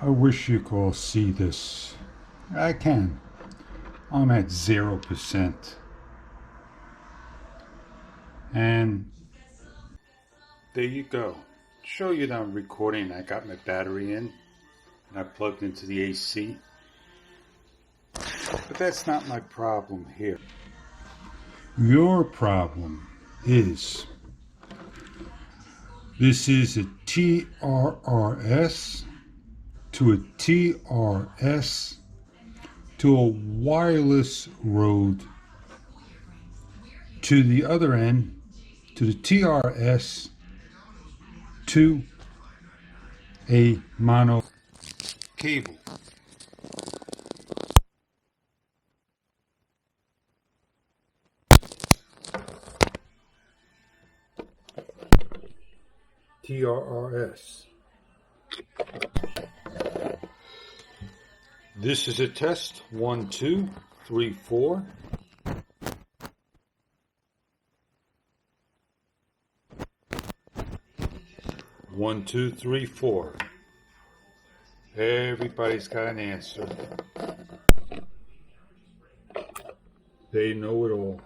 I wish you could all see this. I can. I'm at 0%. And there you go. Show you that I'm recording. I got my battery in and I plugged into the AC. But that's not my problem here. Your problem is this is a TRRS to a TRS to a wireless road to the other end, to the TRS to a mono cable. TRRS. This is a test. 1, 2, 3, 4. One, two, three, four. Everybody's got an answer. They know it all.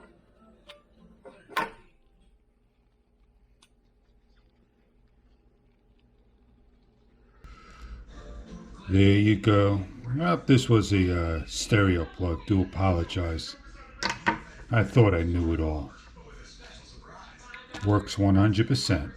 There you go. Well, this was a stereo plug. Do apologize. I thought I knew it all. Works 100%.